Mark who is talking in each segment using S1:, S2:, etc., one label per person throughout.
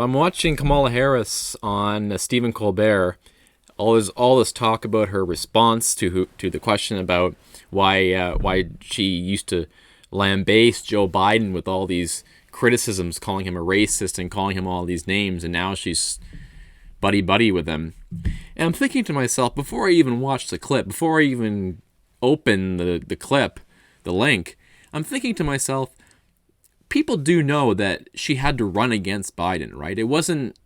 S1: I'm watching Kamala Harris on Stephen Colbert. All this talk about her response to the question about why she used to lambaste Joe Biden with all these criticisms, calling him a racist and calling him all these names, and now she's buddy buddy with him. And I'm thinking to myself, before I even watch the clip, before I even open the clip, the link, I'm thinking to myself, people do know that she had to run against Biden, right? It wasn't,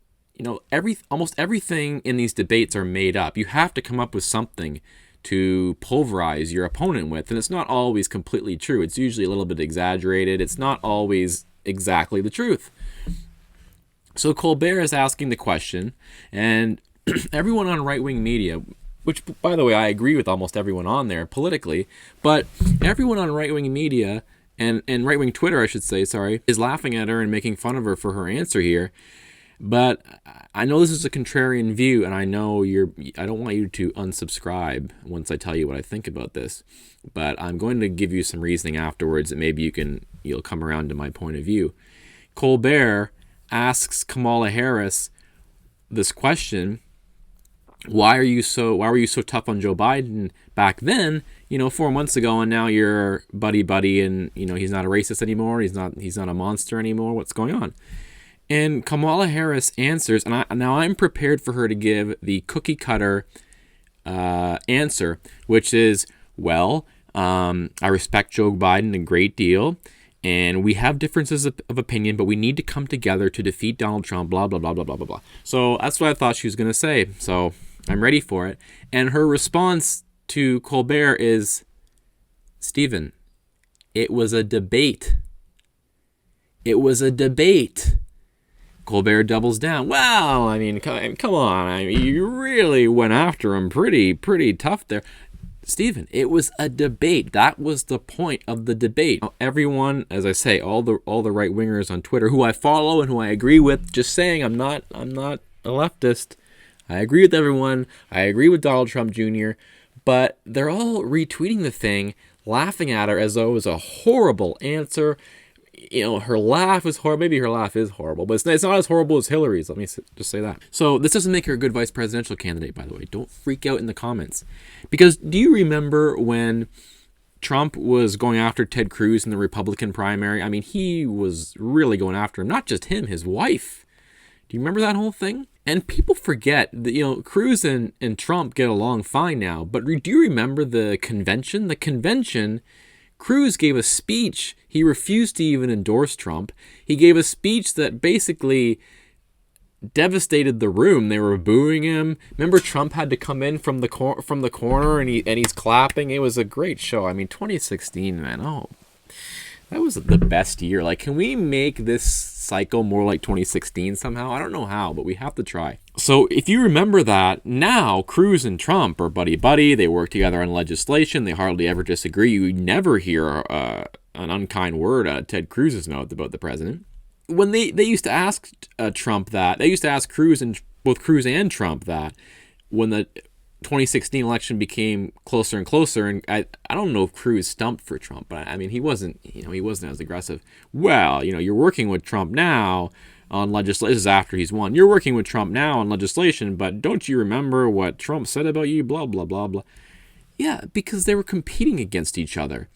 S1: almost everything in these debates are made up. You have to come up with something to pulverize your opponent with, and it's not always completely true. It's usually a little bit exaggerated. It's not always exactly the truth. So Colbert is asking the question, and everyone on right-wing media, which, by the way, I agree with almost everyone on there politically, but everyone on right-wing media and right-wing Twitter, I should say, is laughing at her and making fun of her for her answer here. But I know this is a contrarian view, and I know I don't want you to unsubscribe once I tell you what I think about this. But I'm going to give you some reasoning afterwards that maybe you'll come around to my point of view. Colbert asks Kamala Harris this question: why were you so tough on Joe Biden back then, 4 months ago, and now you're buddy buddy, and he's not a racist anymore, he's not a monster anymore, what's going on? And Kamala Harris answers, and I'm prepared for her to give the cookie cutter answer, which is, well, I respect Joe Biden a great deal, and we have differences of opinion, but we need to come together to defeat Donald Trump, blah, blah, blah, blah, blah, blah, blah. So that's what I thought she was going to say. So I'm ready for it. And her response to Colbert is, Stephen, it was a debate. It was a debate. Colbert doubles down. Well, come on. You really went after him pretty tough there. Stephen, it was a debate. That was the point of the debate. Now, everyone, as I say, all the right wingers on Twitter who I follow and who I agree with, just saying I'm not a leftist. I agree with everyone. I agree with Donald Trump Jr., but they're all retweeting the thing, laughing at her as though it was a horrible answer. Her laugh is horrible. Maybe her laugh is horrible, but it's not as horrible as Hillary's. Let me just say that. So this doesn't make her a good vice presidential candidate, by the way. Don't freak out in the comments. Because do you remember when Trump was going after Ted Cruz in the Republican primary? He was really going after him. Not just him, his wife. Do you remember that whole thing? And people forget that, Cruz and Trump get along fine now. But do you remember the convention? The convention, Cruz gave a speech. He refused to even endorse Trump. He gave a speech that basically devastated the room. They were booing him. Remember, Trump had to come in from the corner, and he's clapping. It was a great show. 2016, man. Oh, that was the best year. Like, can we make this cycle more like 2016 somehow? I don't know how, but we have to try. So if you remember that, now Cruz and Trump are buddy-buddy. They work together on legislation. They hardly ever disagree. You never hear an unkind word out of Ted Cruz's mouth about the president. When they used to ask Trump that, they used to ask both Cruz and Trump that when the 2016 election became closer and closer, and I don't know if Cruz stumped for Trump, but he wasn't as aggressive. Well, you're working with Trump now on legislation. This is after he's won. You're working with Trump now on legislation, but don't you remember what Trump said about you? Blah, blah, blah, blah. Yeah, because they were competing against each other.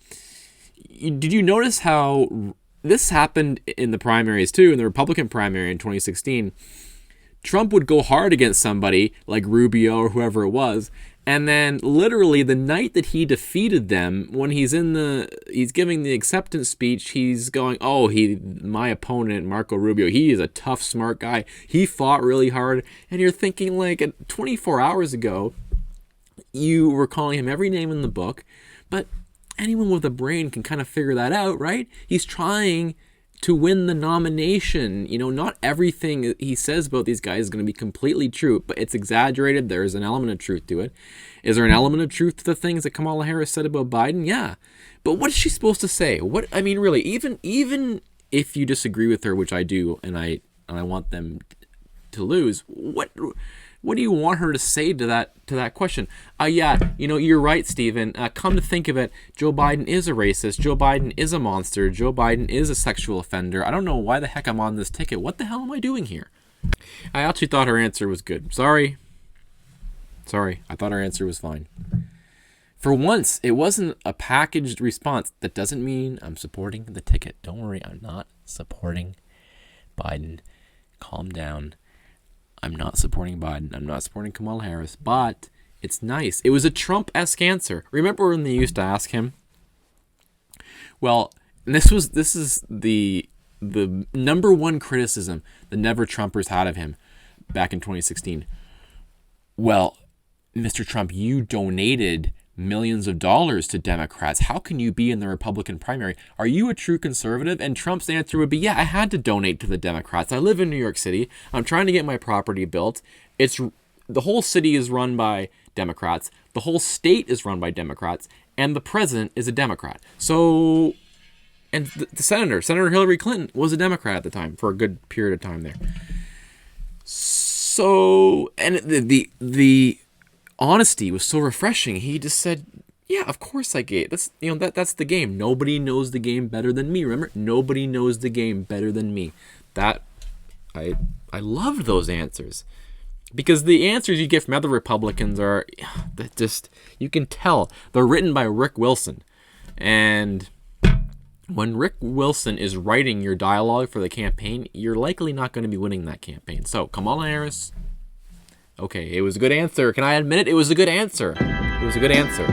S1: Did you notice how this happened in the primaries too, in the Republican primary in 2016? Trump would go hard against somebody like Rubio or whoever it was, and then literally the night that he defeated them, when he's giving the acceptance speech, he's going, my opponent, Marco Rubio, he is a tough, smart guy. He fought really hard. And you're thinking, like, 24 hours ago, you were calling him every name in the book, but anyone with a brain can kind of figure that out, right? He's trying to win the nomination. Not everything he says about these guys is going to be completely true, but it's exaggerated. There's an element of truth to it. Is there an element of truth to the things that Kamala Harris said about Biden? Yeah. But what is she supposed to say? Really, even if you disagree with her, which I do, and I want them to lose, what do you want her to say to that question? You're right, Stephen. Come to think of it, Joe Biden is a racist. Joe Biden is a monster. Joe Biden is a sexual offender. I don't know why the heck I'm on this ticket. What the hell am I doing here? I actually thought her answer was good. Sorry. I thought her answer was fine. For once, it wasn't a packaged response. That doesn't mean I'm supporting the ticket. Don't worry, I'm not supporting Biden. Calm down. I'm not supporting Biden. I'm not supporting Kamala Harris. But it's nice. It was a Trump-esque answer. Remember when they used to ask him? Well, this is the number one criticism the Never Trumpers had of him back in 2016. Well, Mr. Trump, you donated millions of dollars to Democrats. How can you be in the Republican primary? Are you a true conservative? And Trump's answer would be, yeah, I had to donate to the Democrats. I live in New York City. I'm trying to get my property built. The whole city is run by Democrats. The whole state is run by Democrats. And the president is a Democrat. So, and the Senator Hillary Clinton was a Democrat at the time for a good period of time there. So, and the honesty was so refreshing. He just said, yeah, of course I gave. That's the game. Nobody knows the game better than me. Remember? Nobody knows the game better than me. That I loved those answers. Because the answers you get from other Republicans are that just, you can tell they're written by Rick Wilson. And when Rick Wilson is writing your dialogue for the campaign, you're likely not going to be winning that campaign. So, Kamala Harris, okay, it was a good answer. Can I admit it? It was a good answer. It was a good answer.